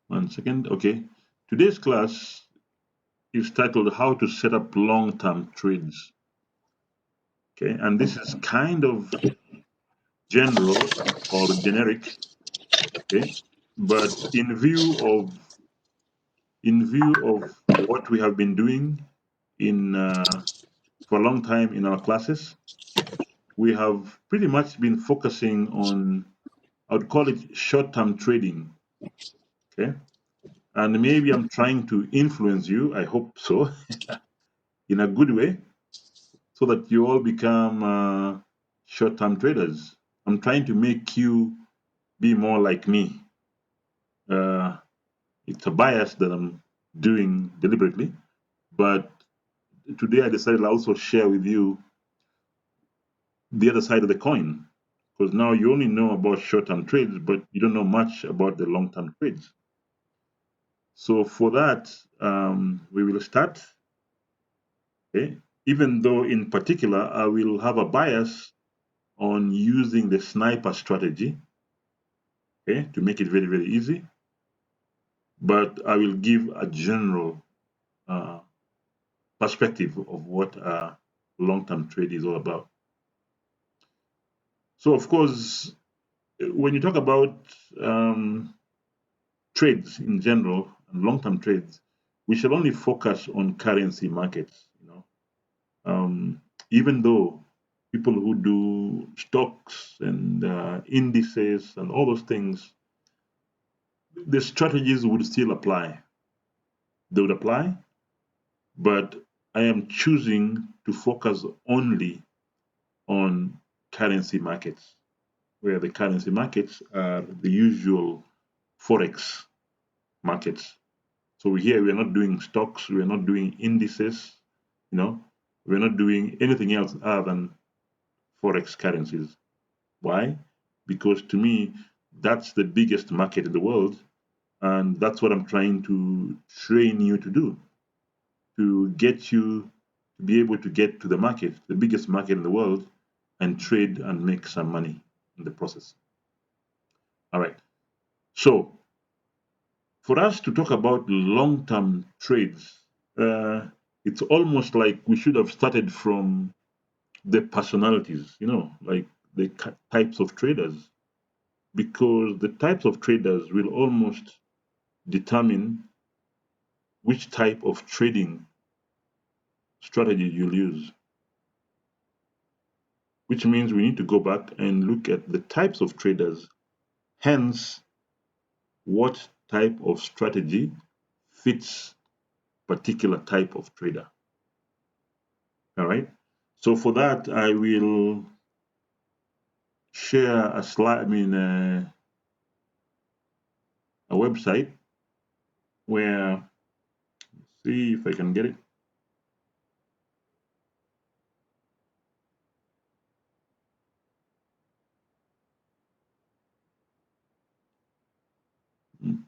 One second. Okay. Today's class is titled How to Set Up Long-Term Trades. Okay. And this is kind of general or generic. Okay. But in view of what we have been doing in for a long time in our classes, we have pretty much been focusing on, I would call it short-term trading. Okay. And maybe I'm trying to influence you, I hope so, in a good way, so that you all become short-term traders. I'm trying to make you be more like me. Uh, it's a bias that I'm doing deliberately, but today I decided I'll also share with you the other side of the coin, because now you only know about short-term trades, but you don't know much about the long-term trades. So for that, we will start. Okay? Even though in particular I will have a bias on using the sniper strategy, okay, to make it very, very easy. But I will give a general uh, perspective of what long-term trade is all about. So, of course, when you talk about um, trades in general and long-term trades, we should only focus on currency markets. Even though people who do stocks and indices and all those things, the strategies would still apply. They would apply, but I am choosing to focus only on currency markets, where the currency markets are the usual Forex markets. So here we are not doing stocks, we are not doing indices, you know, we're not doing anything else other than Forex currencies. Why? Because to me, that's the biggest market in the world, and that's what I'm trying to train you to do, to get you to be able to get to the market, the biggest market in the world, and trade and make some money in the process. All right. So, for us to talk about long term trades, uh, it's almost like we should have started from the personalities, like the types of traders, because the types of traders will almost determine which type of trading strategy you'll use, which means we need to go back and look at the types of traders, hence, what type of strategy fits particular type of trader. All right. So for that, I will share a slide, a website where, see if I can get it.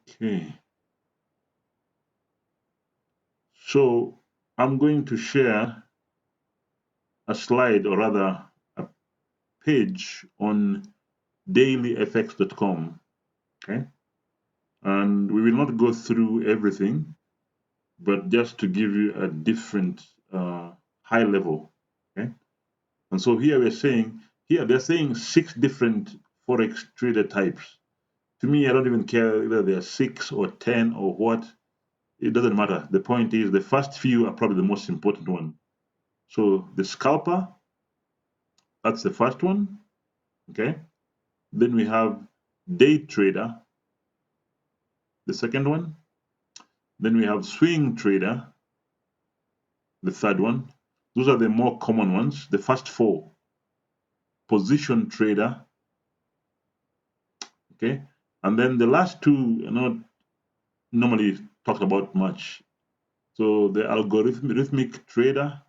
Okay. So I'm going to share a slide, or rather a page on dailyfx.com. Okay. And we will not go through everything, but just to give you a different high level. Okay. And so here they're saying 6 different Forex trader types. To me, I don't even care whether they're 6 or 10 or what. It doesn't matter. The point is the first few are probably the most important one. So the scalper, that's the first one. Okay. Then we have day trader, the second one. Then we have swing trader, the third one. Those are the more common ones. The first 4. Position trader. Okay. And then the last 2 are not normally talked about much. So the algorithmic trader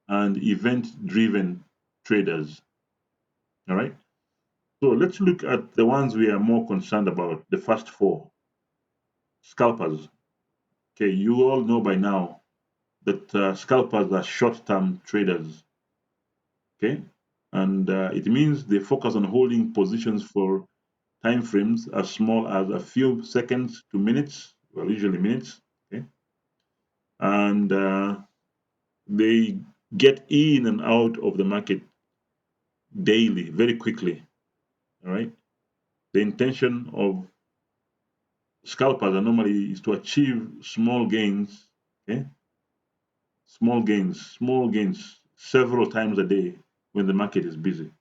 and event-driven traders. All right. So let's look at the ones we are more concerned about, the first 4. Scalpers. Okay, you all know by now that scalpers are short-term traders. Okay, and it means they focus on holding positions for time frames as small as a few seconds to minutes, well, usually minutes, okay? And they get in and out of the market daily, very quickly, all right? The intention of scalpers are normally is to achieve small gains, okay? Small gains several times a day when the market is busy.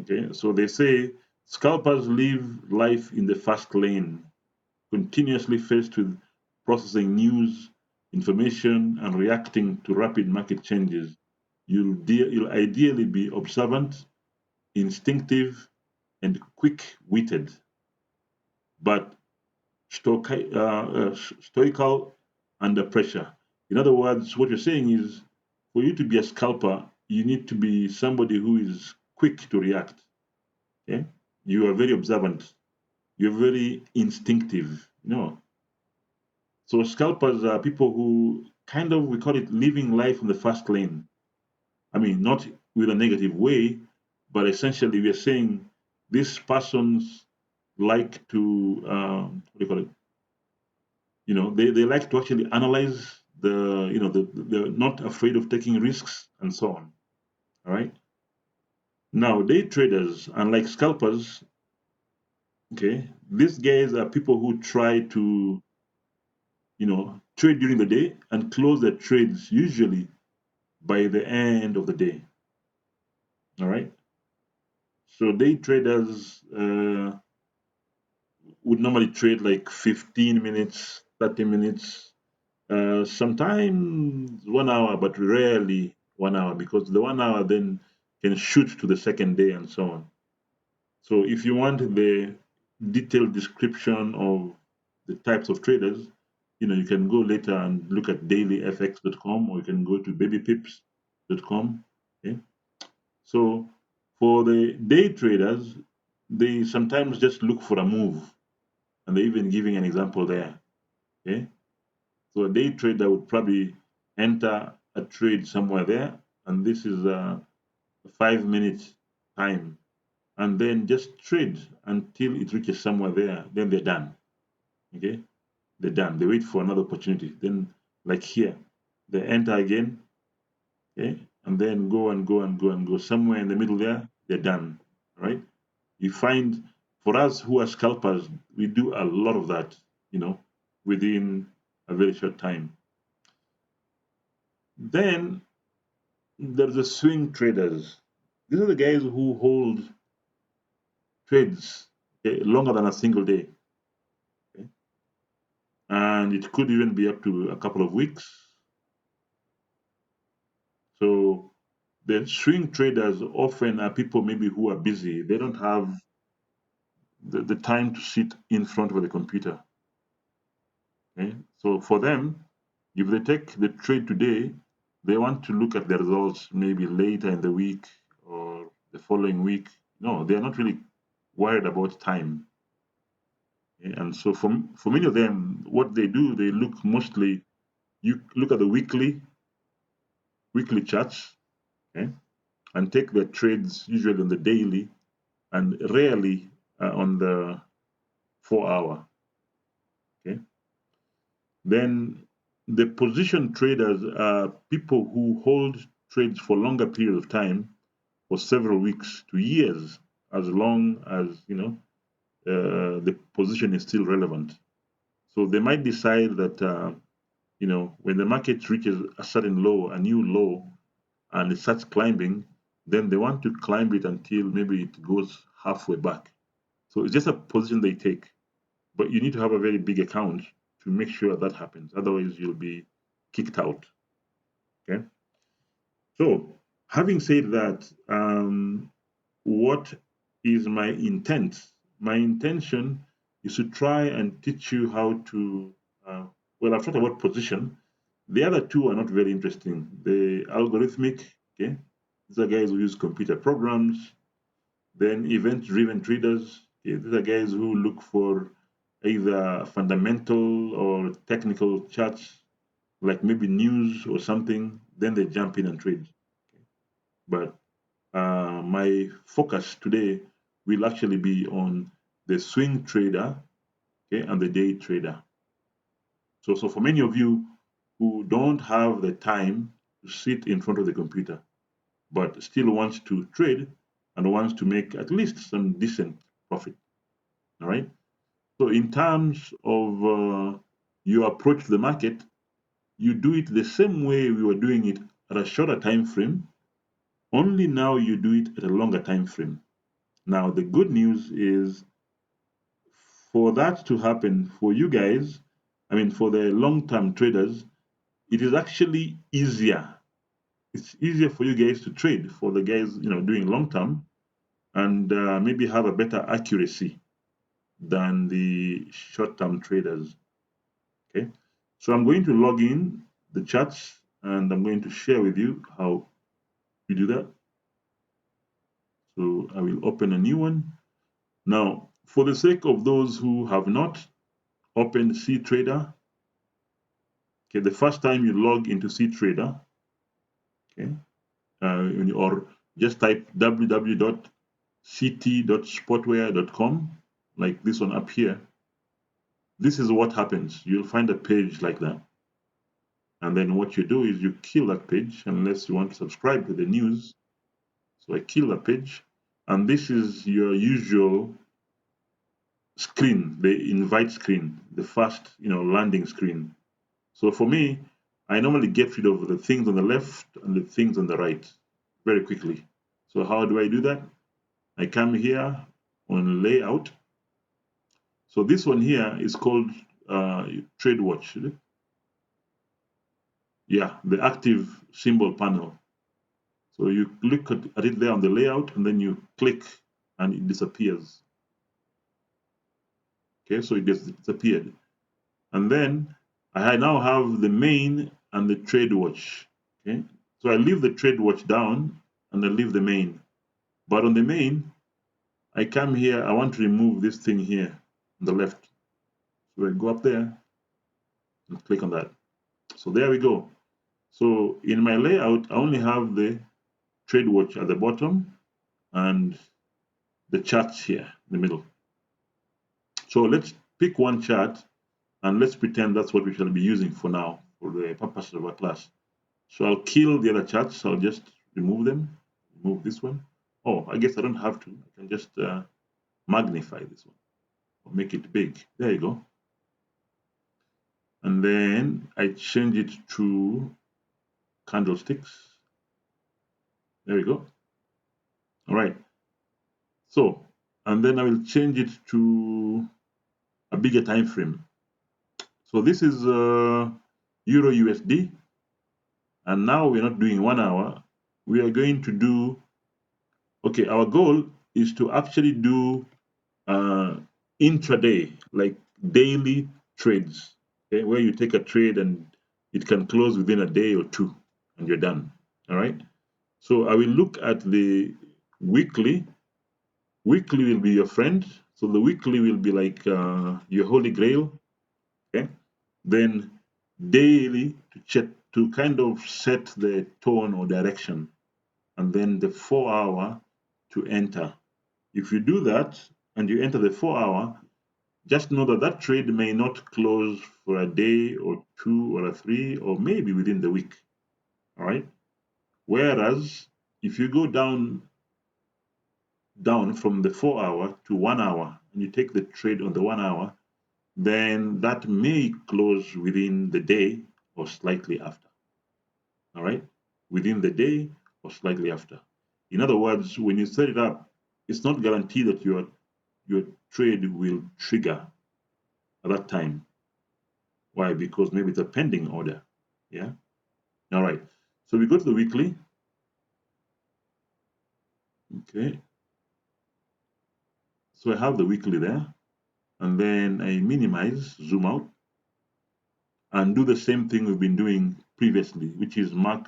Okay, so they say scalpers live life in the fast lane, continuously faced with processing news, information, and reacting to rapid market changes. You'll ideally be observant, instinctive, and quick-witted, but stoical under pressure. In other words, what you're saying is for you to be a scalper, you need to be somebody who is quick to react. Okay? You are very observant. You're very instinctive. So scalpers are people who kind of, we call it living life in the fast lane. I mean, not with a negative way, but essentially we are saying these persons like to, what do you call it? They like to actually analyze they're not afraid of taking risks and so on. All right. Now, day traders, unlike scalpers, okay, these guys are people who try to, trade during the day and close their trades usually by the end of the day. All right. So day traders would normally trade like 15 minutes, 30 minutes, sometimes 1 hour, but rarely 1 hour because the 1 hour then can shoot to the second day and so on. So if you want the detailed description of the types of traders, you can go later and look at dailyfx.com or you can go to babypips.com. Okay? So for the day traders, they sometimes just look for a move, and they're even giving an example there. Okay? So a day trader would probably enter a trade somewhere there, and this is a 5 minute time, and then just trade until it reaches somewhere there. Then they're done. Okay, they're done. They wait for another opportunity. Then, like here, they enter again. Okay, and then go and go and go and go somewhere in the middle there. They're done. Right? You find for us who are scalpers, we do a lot of that. Within a very short time. Then there's the swing traders. These are the guys who hold trades longer than a single day. Okay? And it could even be up to a couple of weeks. So the swing traders often are people maybe who are busy. They don't have the time to sit in front of the computer. Okay? So for them, if they take the trade today, they want to look at the results maybe later in the week or the following week. No, they're not really worried about time. Okay? And so for many of them, what they do, they look mostly, you look at the weekly charts, okay, and take their trades usually on the daily and rarely on the 4 hour. Okay. Then the position traders are people who hold trades for longer periods of time, for several weeks to years, as long as the position is still relevant. So they might decide that when the market reaches a certain low, a new low, and it starts climbing, then they want to climb it until maybe it goes halfway back. So it's just a position they take. But you need to have a very big account to make sure that happens. Otherwise, you'll be kicked out. Okay. So, having said that, what is my intent? My intention is to try and teach you how to. Well, I've talked about position. The other two are not very interesting. The algorithmic, okay, these are guys who use computer programs. Then event-driven traders, okay, these are guys who look for either fundamental or technical charts, like maybe news or something. Then they jump in and trade. But my focus today will actually be on the swing trader, okay, and the day trader. So for many of you who don't have the time to sit in front of the computer, but still wants to trade and wants to make at least some decent profit, all right? So in terms of your approach to the market, you do it the same way we were doing it at a shorter time frame, only now you do it at a longer time frame. Now, the good news is for that to happen for you guys, I mean, for the long-term traders, it is actually easier. It's easier for you guys to trade for the guys, doing long-term and maybe have a better accuracy than the short-term traders. Okay, so I'm going to log in the charts and I'm going to share with you how you do that. So I will open a new one. Now, for the sake of those who have not opened CTrader, okay, the first time you log into CTrader, okay, or just type www.ct.spotware.com, like this one up here. This is what happens. You'll find a page like that. And then what you do is you kill that page unless you want to subscribe to the news. So I kill that page. And this is your usual screen, the invite screen, the first, landing screen. So for me, I normally get rid of the things on the left and the things on the right very quickly. So how do I do that? I come here on layout. So this one here is called Trade Watch. Yeah, the active symbol panel. So you look at it there on the layout and then you click and it disappears. Okay, so it disappeared. And then I now have the main and the trade watch. Okay, so I leave the trade watch down and I leave the main. But on the main, I come here, I want to remove this thing here on the left. So I go up there and click on that. So there we go. So in my layout, I only have the trade watch at the bottom and the charts here in the middle. So let's pick one chart and let's pretend that's what we shall be using for now for the purpose of our class. So I'll kill the other charts. I'll just remove them. Remove this one. Oh, I guess I don't have to. I can just magnify this one or make it big. There you go. And then I change it to candlesticks. There we go. All right. So, and then I will change it to a bigger time frame. So this is Euro USD. And now we're not doing 1 hour. We are going to do, okay, our goal is to actually do intraday, like daily trades, okay, where you take a trade and it can close within a day or two and you're done. All right. So I will look at the weekly. Weekly will be your friend. So the weekly will be like your holy grail. Okay. Then daily to kind of set the tone or direction, and then the 4 hour to enter. If you do that and you enter the 4 hour, just know that that trade may not close for a day or two or a three or maybe within the week. All right. Whereas if you go down from the 4 hour to 1 hour and you take the trade on the 1 hour, then that may close within the day or slightly after. All right. Within the day or slightly after. In other words, when you set it up, it's not guaranteed that your trade will trigger at that time. Why? Because maybe it's a pending order. Yeah. All right. So we go to the weekly. Okay. So I have the weekly there. And then I minimize, zoom out, and do the same thing we've been doing previously, which is mark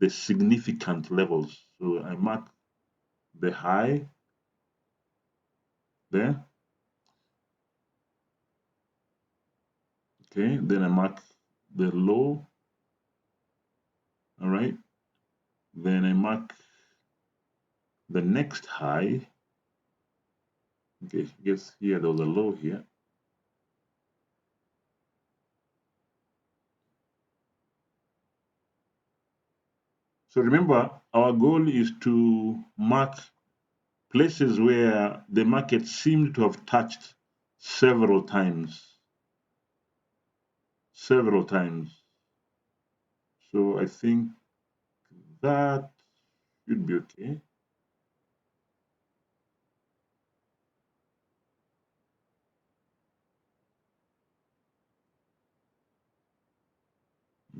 the significant levels. So I mark the high there. Okay. Then I mark the low. All right. Then I mark the next high. Okay, I guess here there was a low here. So remember, our goal is to mark places where the market seemed to have touched several times. Several times. So I think that should be okay.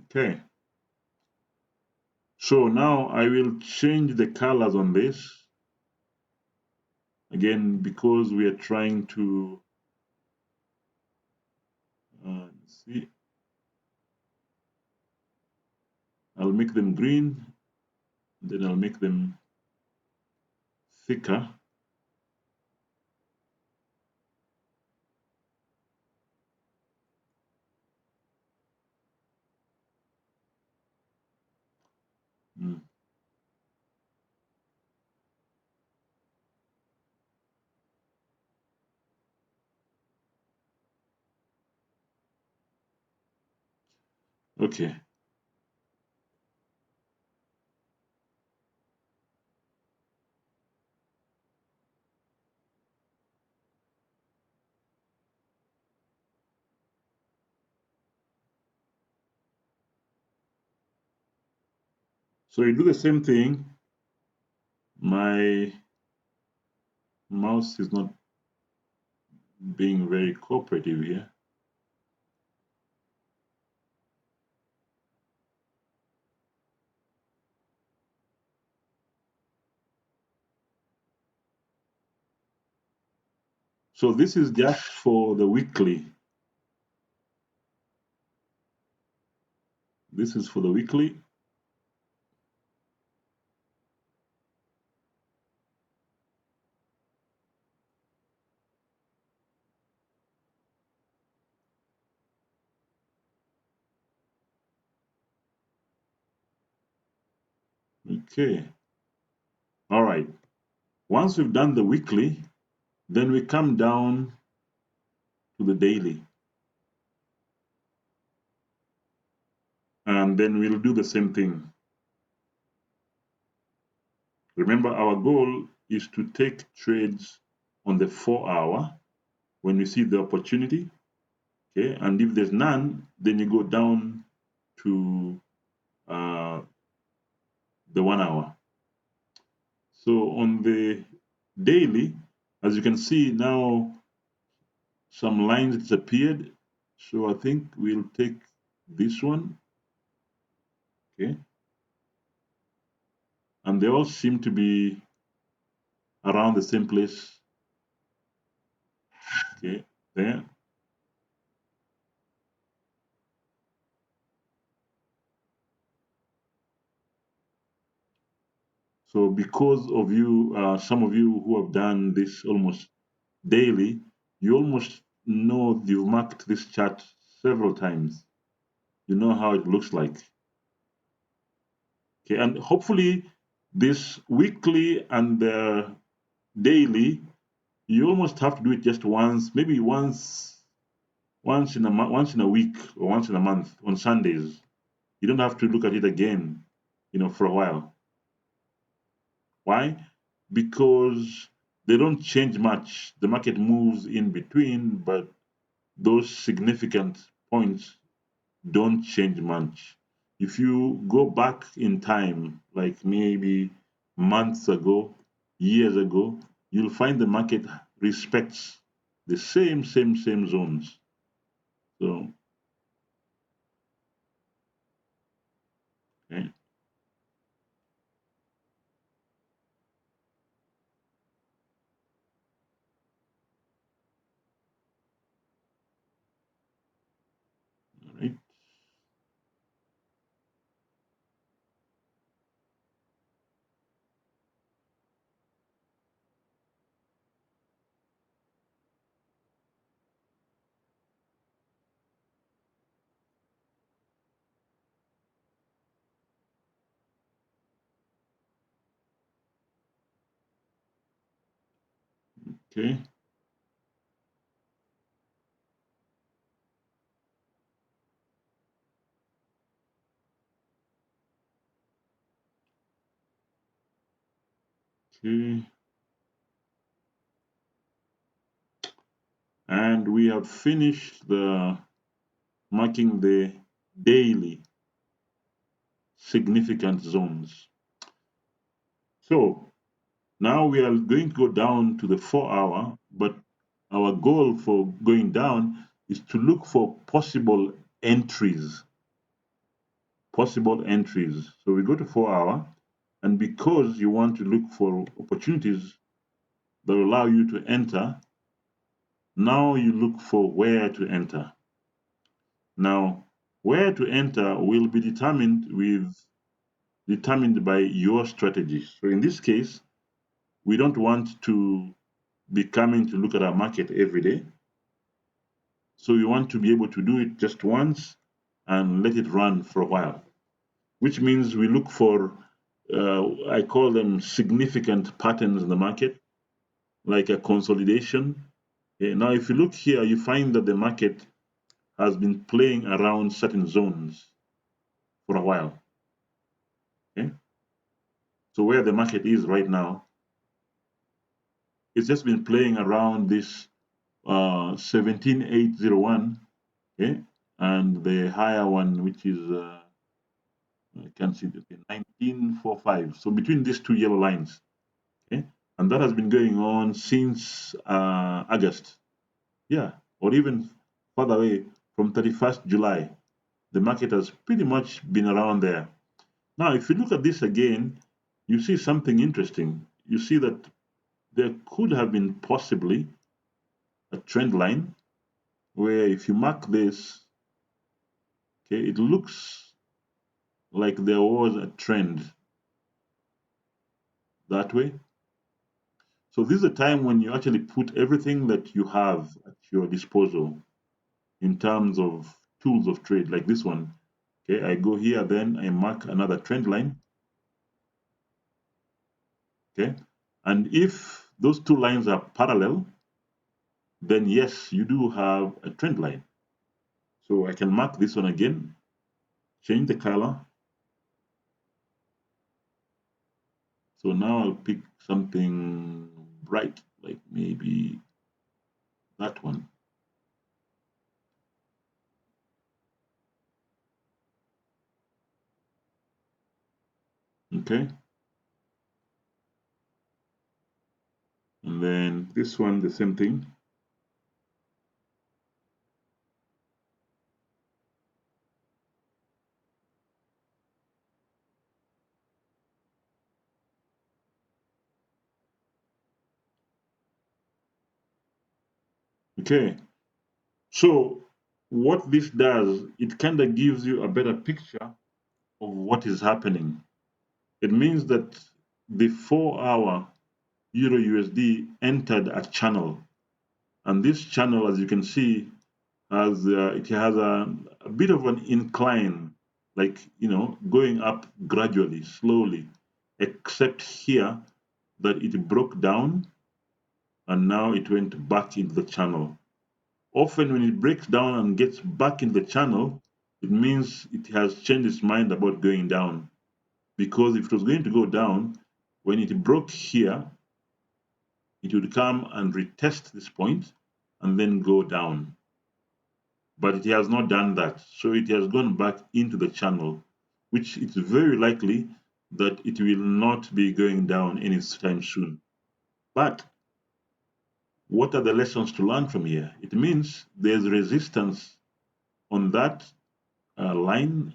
Okay. So now I will change the colors on this. Again, because we are trying to see, I'll make them green, then I'll make them thicker. Mm. Okay. So you do the same thing. My mouse is not being very cooperative here. So this is just for the weekly. This is for the weekly. Okay. All right. Once we've done the weekly, then we come down to the daily. And then we'll do the same thing. Remember, our goal is to take trades on the 4 hour when we see the opportunity. Okay. And if there's none, then you go down to the 1 hour. So on the daily, as you can see now, some lines disappeared. So I think we'll take this one. Okay. And they all seem to be around the same place. Okay. There. So because of you, some of you who have done this almost daily, you almost know you've marked this chart several times. You know how it looks like. Okay, and hopefully this weekly and daily, you almost have to do it just once, maybe once in a once in a week or once in a month on Sundays. You don't have to look at it again, for a while. Why? Because they don't change much. The market moves in between, but those significant points don't change much. If you go back in time, like maybe months ago, years ago, you'll find the market respects the same zones. So, okay, all right, okay. Okay. And we have finished the marking the daily significant zones. So now we are going to go down to the 4 hour, but our goal for going down is to look for possible entries. Possible entries. So we go to 4 hour, and because you want to look for opportunities that allow you to enter, now you look for where to enter. Now, where to enter will be determined by your strategy. So in this case, we don't want to be coming to look at our market every day. So we want to be able to do it just once and let it run for a while, which means we look for, I call them significant patterns in the market, like a consolidation. Okay, now, if you look here, you find that the market has been playing around certain zones for a while. Okay? So where the market is right now, it's just been playing around this 17,801, okay, and the higher one, which is I can see that 1945. So between these two yellow lines, okay, and that has been going on since August, yeah, or even further away from 31st July. The market has pretty much been around there. Now, if you look at this again, you see something interesting. You see that there could have been possibly a trend line where if you mark this, okay, it looks like there was a trend that way. So this is a time when you actually put everything that you have at your disposal in terms of tools of trade, like this one. Okay, I go here, then I mark another trend line. Okay, and if those two lines are parallel, then yes, you do have a trend line. So I can mark this one again, change the color. So now I'll pick something bright, like maybe that one. Okay. And then this one, the same thing. Okay. So what this does, it kind of gives you a better picture of what is happening. It means that the 4 hour Euro USD entered a channel. And this channel, as you can see, has it has a bit of an incline, like, going up gradually, slowly, except here that it broke down and now it went back into the channel. Often when it breaks down and gets back in the channel, it means it has changed its mind about going down. Because if it was going to go down, when it broke here, it would come and retest this point and then go down. But it has not done that. So it has gone back into the channel, which it's very likely that it will not be going down anytime soon. But what are the lessons to learn from here? It means there's resistance on that line,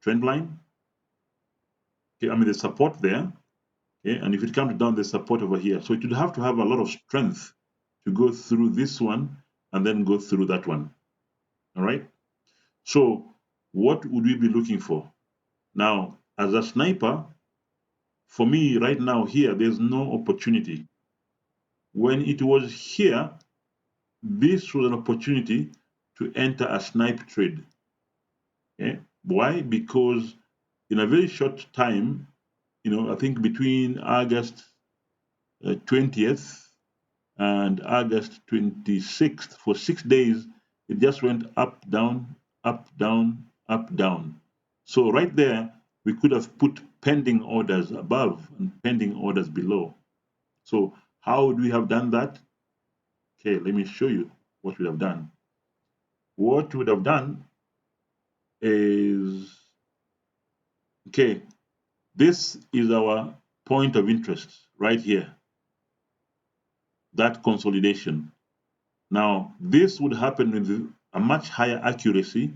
trend line. Okay, I mean, there's support there. Okay, and if it comes down, there's support over here. So it would have to have a lot of strength to go through this one and then go through that one. All right. So what would we be looking for? Now, as a sniper, for me right now here, there's no opportunity. When it was here, this was an opportunity to enter a snipe trade. Okay? Why? Because in a very short time, I think between August 20th and August 26th, for 6 days, it just went up, down, up, down, up, down. So right there, we could have put pending orders above and pending orders below. So how would we have done that? Okay, let me show you what we have done. What we would have done is, okay, this is our point of interest right here, that consolidation. Now, this would happen with a much higher accuracy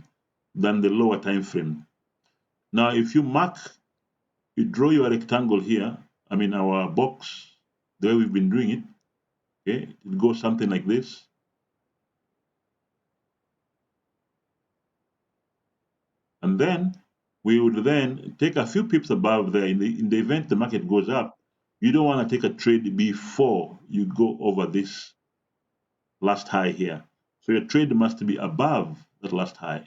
than the lower time frame. Now, if you mark, you draw your rectangle here, I mean our box, the way we've been doing it, okay, it goes something like this. And then we would then take a few pips above there. In the event the market goes up, you don't want to take a trade before you go over this last high here. So your trade must be above that last high.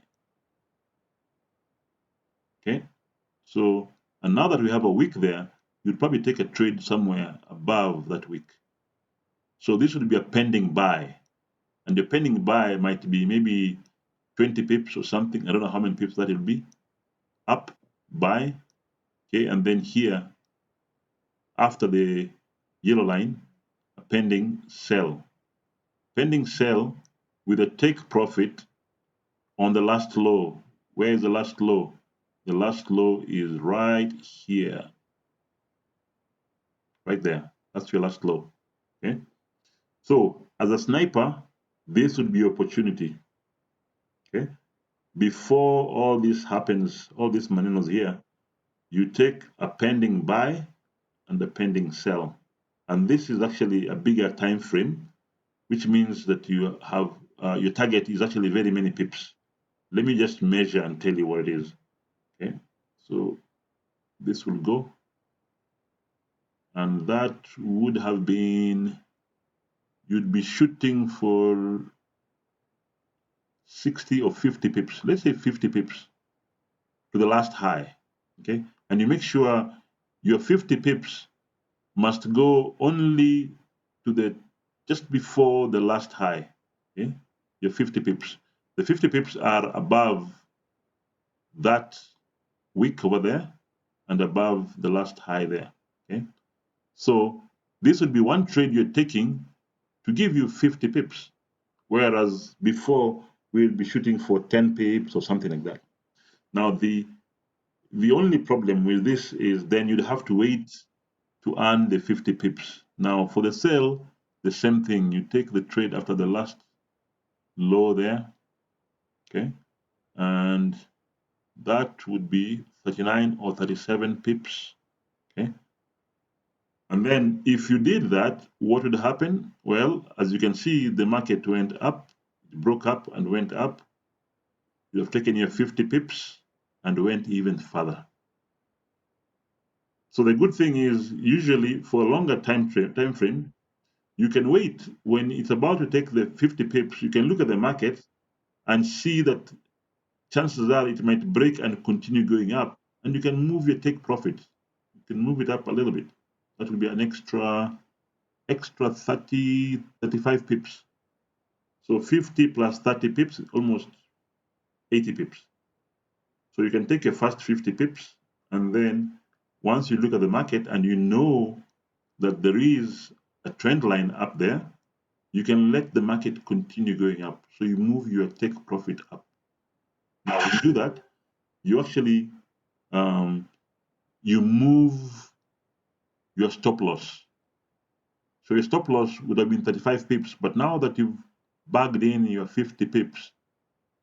Okay, so and now that we have a wick there, you'd probably take a trade somewhere above that wick. So this would be a pending buy, and the pending buy might be maybe 20 pips or something. I don't know how many pips that will be. Up, buy, okay, and then here after the yellow line, a pending sell. Pending sell with a take profit on the last low. Where is the last low? The last low is right here. Right there. That's your last low. Okay. So as a sniper, this would be opportunity. Okay. Before all this happens, all these manenos here, you take a pending buy and a pending sell. And this is actually a bigger time frame, which means that you have your target is actually very many pips. Let me just measure and tell you what it is. Okay, so this will go, and that would have been, you'd be shooting for 60 or 50 pips. Let's say 50 pips to the last high. Okay, and you make sure your 50 pips must go only to the just before the last high. Okay, your 50 pips. The 50 pips are above that wick over there and above the last high there. Okay, so this would be one trade you're taking to give you 50 pips, whereas before we'll be shooting for 10 pips or something like that. Now the only problem with this is then you'd have to wait to earn the 50 pips. Now for the sell, the same thing. You take the trade after the last low there, okay, and that would be 39 or 37 pips, okay. And then if you did that, what would happen? Well, as you can see, the market went up, it broke up and went up. You have taken your 50 pips and went even further. So the good thing is usually for a longer time frame, you can wait when it's about to take the 50 pips, you can look at the market and see that chances are it might break and continue going up, and you can move your take profit. You can move it up a little bit. That will be an extra 30, 35 pips. So 50 plus 30 pips, almost 80 pips. So you can take your first 50 pips, and then once you look at the market and you know that there is a trend line up there, you can let the market continue going up. So you move your take profit up. Now, when you do that, you actually you move your stop loss. So your stop loss would have been 35 pips, but now that you've bagged in your 50 pips,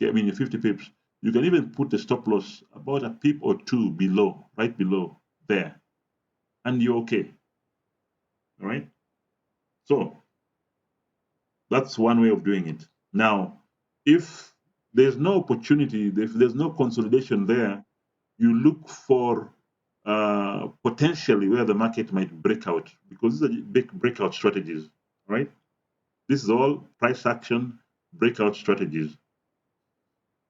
I mean your 50 pips, you can even put the stop loss about a pip or two below, right below there, and you're okay. All right. So that's one way of doing it. Now, if there's no opportunity, if there's no consolidation there, you look for potentially where the market might break out, because these are big breakout strategies, right? This is all price action breakout strategies.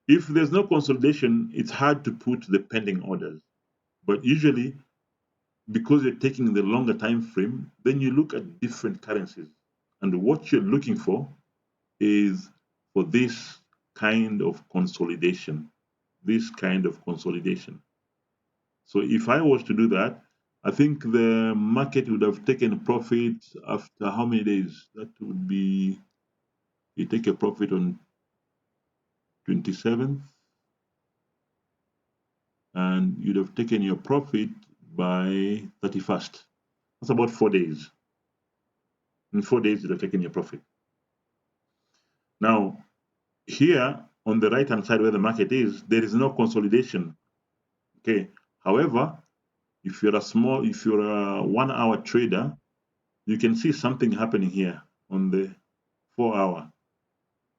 If there's no consolidation, it's hard to put the pending orders. But usually, because you're taking the longer time frame, then you look at different currencies. And what you're looking for is for this kind of consolidation. This kind of consolidation. So if I was to do that, I think the market would have taken profit after how many days? That would be, you take a profit on 27th, and you'd have taken your profit by 31st. That's about 4 days. In 4 days, you'd have taken your profit. Now, here on the right hand side where the market is, there is no consolidation. Okay. However, if you're a 1 hour trader, you can see something happening here on the 4 hour.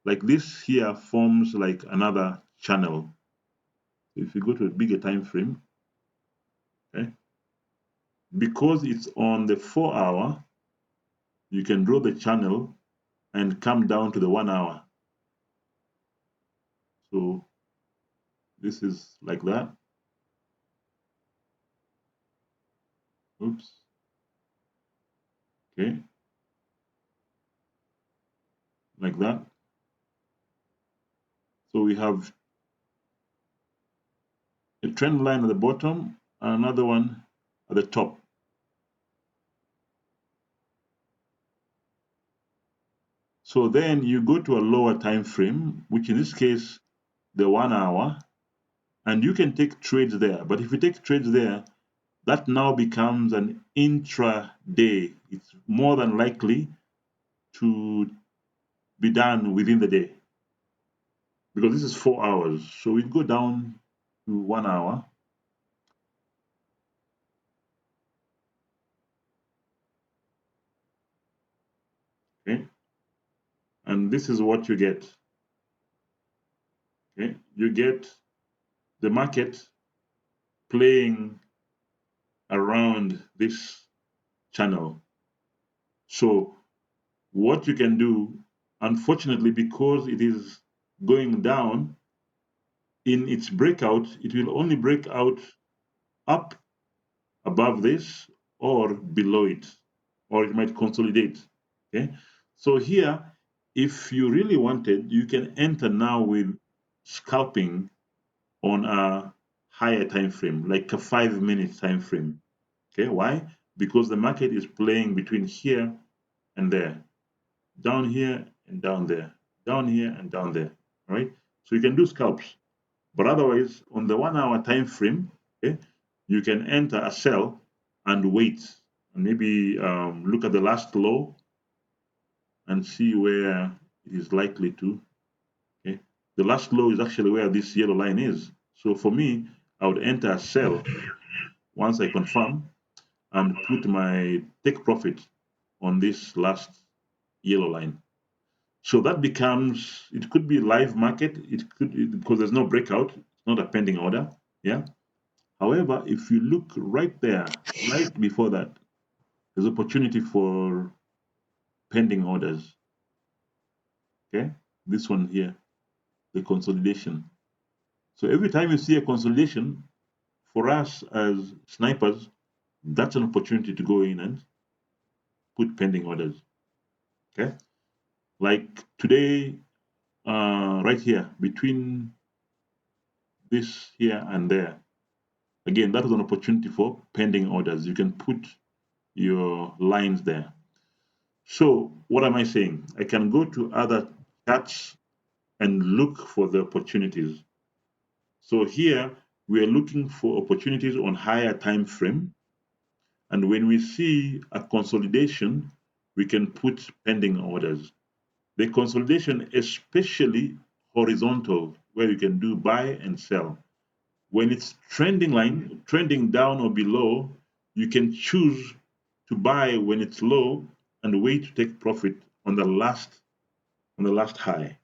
Like this here forms like another channel. If you go to a bigger time frame, okay, because it's on the 4 hour, you can draw the channel and come down to the 1 hour. So this is like that. Oops. Okay. Like that. So we have a trend line at the bottom and another one at the top. So then you go to a lower time frame, which in this case, the 1 hour, and you can take trades there. But if you take trades there, that now becomes an intraday. It's more than likely to be done within the day because this is 4 hours. So we go down to 1 hour. Okay. And this is what you get. Okay. You get the market playing around this channel. So what you can do, unfortunately, because it is going down in its breakout, it will only break out up above this or below it, or it might consolidate. Okay, so here, if you really wanted, you can enter now with scalping on a higher time frame, like a 5-minute time frame. Okay, why? Because the market is playing between here and there, down here and down there, down here and down there. All right, so you can do scalps, but otherwise, on the 1 hour time frame, okay, you can enter a sell and wait, and maybe look at the last low and see where it is likely to. Okay, the last low is actually where this yellow line is. So for me, I would enter a sell once I confirm and put my take profit on this last yellow line. So that becomes, it could be live market, because there's no breakout, it's not a pending order. Yeah. However, if you look right there, right before that, there's opportunity for pending orders. Okay, this one here, the consolidation. So every time you see a consolidation, for us as snipers, that's an opportunity to go in and put pending orders. Okay, like today, right here, between this here and there, again, that is an opportunity for pending orders. You can put your lines there. So what am I saying? I can go to other charts and look for the opportunities. So here we are looking for opportunities on higher time frame. And when we see a consolidation, we can put pending orders. The consolidation, especially horizontal, where you can do buy and sell. When it's trending down or below, you can choose to buy when it's low and wait to take profit on the last high.